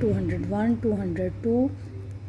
201, 202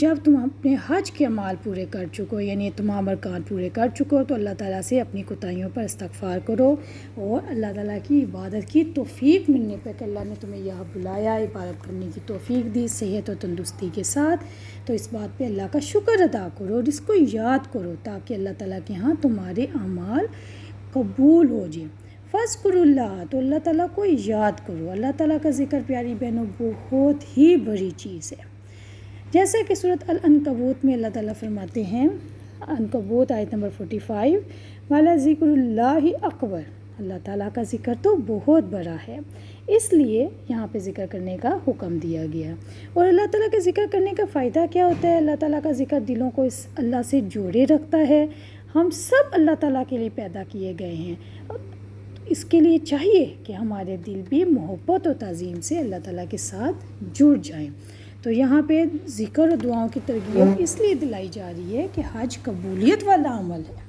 جب تم اپنے حج کے اعمال پورے کر چکو، یعنی تمام ارکان پورے کر چکو، تو اللہ تعالیٰ سے اپنی کوتاہیوں پر استغفار کرو اور اللہ تعالیٰ کی عبادت کی توفیق ملنے پہ کہ اللہ نے تمہیں یہاں بلایا، عبادت کرنے کی توفیق دی صحت و تندرستی کے ساتھ، تو اس بات پہ اللہ کا شکر ادا کرو اور اس کو یاد کرو تاکہ اللہ تعالیٰ کے ہاں تمہارے اعمال قبول ہو جائیں۔ فَاذْكُرُوا اللَّهَ، تو اللہ تعالیٰ کو یاد کرو۔ اللہ تعالیٰ کا ذکر پیاری بہنوں بہت ہی بڑی چیز ہے، جیسا کہ سورۃ العنکبوت میں اللہ تعالیٰ فرماتے ہیں، عنکبوت آیت نمبر 45، وَلَذِكْرُ اللَّهِ اکبر، اللہ تعالیٰ کا ذکر تو بہت بڑا ہے، اس لیے یہاں پہ ذکر کرنے کا حکم دیا گیا۔ اور اللہ تعالیٰ کے ذکر کرنے کا فائدہ کیا ہوتا ہے؟ اللہ تعالیٰ کا ذکر دلوں کو اس اللہ سے جوڑے رکھتا ہے۔ ہم سب اللہ تعالیٰ کے لیے پیدا کیے گئے ہیں، اس کے لیے چاہیے کہ ہمارے دل بھی محبت و تعظیم سے اللہ تعالیٰ کے ساتھ جڑ جائیں۔ تو یہاں پہ ذکر و دعاؤں کی ترغیب اس لیے دلائی جا رہی ہے کہ حج قبولیت والا عمل ہے۔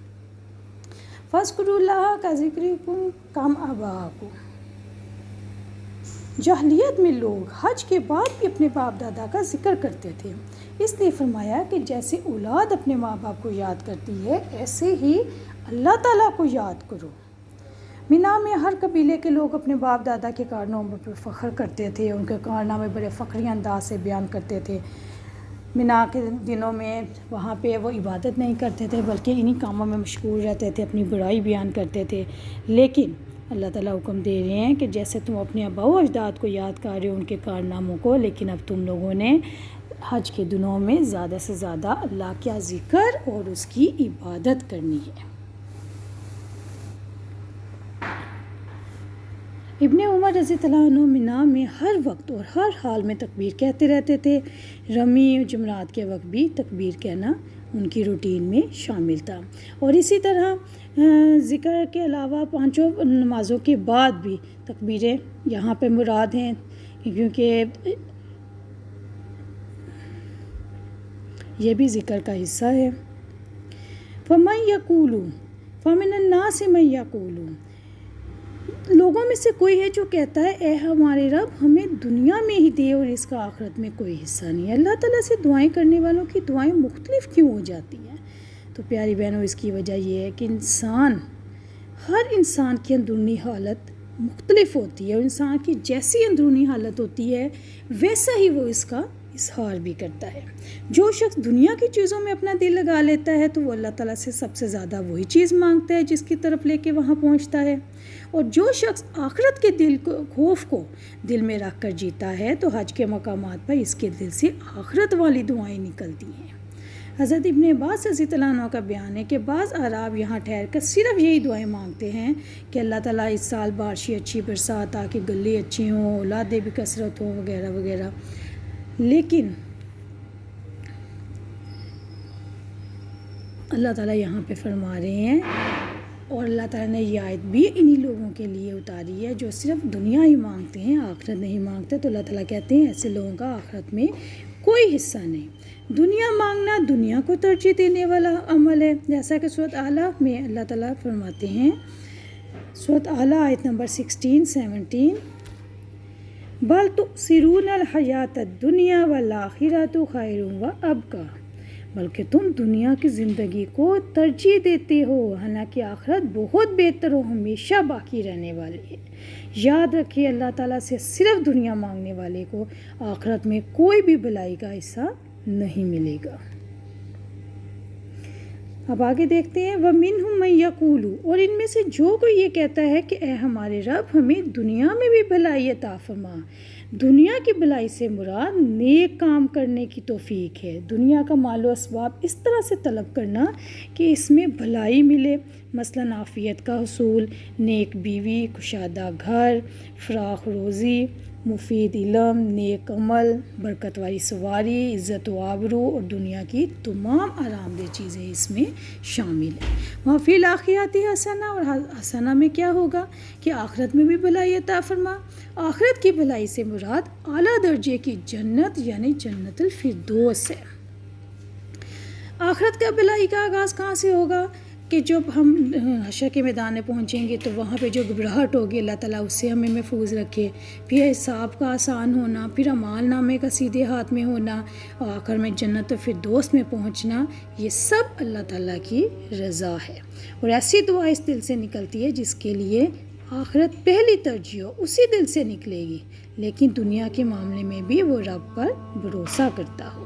فَاذْكُرُوا اللَّهَ كَذِكْرِكُمْ کَمْ آبَاءَکُمْ، جاہلیت میں لوگ حج کے بعد بھی اپنے باپ دادا کا ذکر کرتے تھے، اس لیے فرمایا کہ جیسے اولاد اپنے ماں باپ کو یاد کرتی ہے ایسے ہی اللہ تعالیٰ کو یاد کرو۔ مینا میں ہر قبیلے کے لوگ اپنے باپ دادا کے کارناموں پر فخر کرتے تھے، ان کے کارنامے بڑے فخری انداز سے بیان کرتے تھے۔ مینا کے دنوں میں وہاں پہ وہ عبادت نہیں کرتے تھے بلکہ انہی کاموں میں مشغول رہتے تھے، اپنی بڑائی بیان کرتے تھے۔ لیکن اللہ تعالیٰ حکم دے رہے ہیں کہ جیسے تم اپنے آباء و اجداد کو یاد کر رہے ہو ان کے کارناموں کو، لیکن اب تم لوگوں نے حج کے دنوں میں زیادہ سے زیادہ اللہ کا ذکر اور اس کی عبادت کرنی ہے۔ ابن عمر رضی اللہ عنہ مینا میں ہر وقت اور ہر حال میں تکبیر کہتے رہتے تھے، رمی و جمرات کے وقت بھی تکبیر کہنا ان کی روٹین میں شامل تھا، اور اسی طرح ذکر کے علاوہ پانچوں نمازوں کے بعد بھی تکبیریں یہاں پہ مراد ہیں، کیونکہ یہ بھی ذکر کا حصہ ہے۔ فَمَن يَقُولُ فَمِنَ النَّاسِ مَن يَقُولُ، لوگوں میں سے کوئی ہے جو کہتا ہے اے ہمارے رب ہمیں دنیا میں ہی دے اور اس کا آخرت میں کوئی حصہ نہیں ہے۔ اللہ تعالیٰ سے دعائیں کرنے والوں کی دعائیں مختلف کیوں ہو جاتی ہیں؟ تو پیاری بہنوں اس کی وجہ یہ ہے کہ ہر انسان کی اندرونی حالت مختلف ہوتی ہے، اور انسان کی جیسی اندرونی حالت ہوتی ہے ویسا ہی وہ اس کا اظہار بھی کرتا ہے۔ جو شخص دنیا کی چیزوں میں اپنا دل لگا لیتا ہے تو وہ اللہ تعالیٰ سے سب سے زیادہ وہی چیز مانگتا ہے جس کی طرف لے کے وہاں پہنچتا ہے، اور جو شخص آخرت کے خوف کو دل میں رکھ کر جیتا ہے تو حج کے مقامات پر اس کے دل سے آخرت والی دعائیں نکلتی ہیں۔ حضرت ابن عباس رضی اللہ عنہ کا بیان ہے کہ بعض اعراب یہاں ٹھہر کر صرف یہی دعائیں مانگتے ہیں کہ اللہ تعالیٰ اس سال بارشیں اچھی برسا تاکہ گلے اچھی ہوں، اولادیں بھی کثرت ہوں، وغیرہ وغیرہ۔ لیکن اللہ تعالیٰ یہاں پہ فرما رہے ہیں، اور اللہ تعالیٰ نے یہ آیت بھی انہی لوگوں کے لیے اتاری ہے جو صرف دنیا ہی مانگتے ہیں، آخرت نہیں مانگتے، تو اللہ تعالیٰ کہتے ہیں ایسے لوگوں کا آخرت میں کوئی حصہ نہیں۔ دنیا مانگنا دنیا کو ترجیح دینے والا عمل ہے، جیسا کہ سورۃ اعلیٰ میں اللہ تعالیٰ فرماتے ہیں، سورۃ اعلیٰ آیت نمبر 16-17، بل تؤثرون الحیات الدنیا والآخرۃ خیر وابقیٰ، بلکہ تم دنیا کی زندگی کو ترجیح دیتے ہو، حالانکہ آخرت بہت بہتر و ہمیشہ باقی رہنے والی ہے۔ یاد رکھیے اللہ تعالیٰ سے صرف دنیا مانگنے والے کو آخرت میں کوئی بھی بھلائی کا حصہ نہیں ملے گا۔ اب آگے دیکھتے ہیں، وَمِنْهُم مَن يَقُولُ، اور ان میں سے جو کوئی یہ کہتا ہے کہ اے ہمارے رب ہمیں دنیا میں بھی بھلائی عطا فرما۔ دنیا کی بھلائی سے مراد نیک کام کرنے کی توفیق ہے، دنیا کا مال و اسباب اس طرح سے طلب کرنا کہ اس میں بھلائی ملے، مثلاً عافیت کا حصول، نیک بیوی، کشادہ گھر، فراخ روزی، مفید علم، نیک عمل، برکت والی سواری، عزت و آبرو، اور دنیا کی تمام آرام دہ چیزیں اس میں شامل ہیں۔ وفی الآخرۃ حسنہ، اور حسنہ میں کیا ہوگا کہ آخرت میں بھی بھلائی عطا فرما۔ آخرت کی بھلائی سے مراد اعلیٰ درجے کی جنت یعنی جنت الفردوس ہے۔ آخرت کا بھلائی کا آغاز کہاں سے ہوگا؟ کہ جب ہم حشر کے میدان میں پہنچیں گے تو وہاں پہ جو گھبراہٹ ہوگی اللہ تعالیٰ اس سے ہمیں محفوظ رکھے، پھر حساب کا آسان ہونا، پھر اعمال نامے کا سیدھے ہاتھ میں ہونا، اور آخر میں جنت و فردوس میں پہنچنا، یہ سب اللہ تعالیٰ کی رضا ہے۔ اور ایسی دعا اس دل سے نکلتی ہے جس کے لیے آخرت پہلی ترجیح ہو، اسی دل سے نکلے گی، لیکن دنیا کے معاملے میں بھی وہ رب پر بھروسہ کرتا ہو۔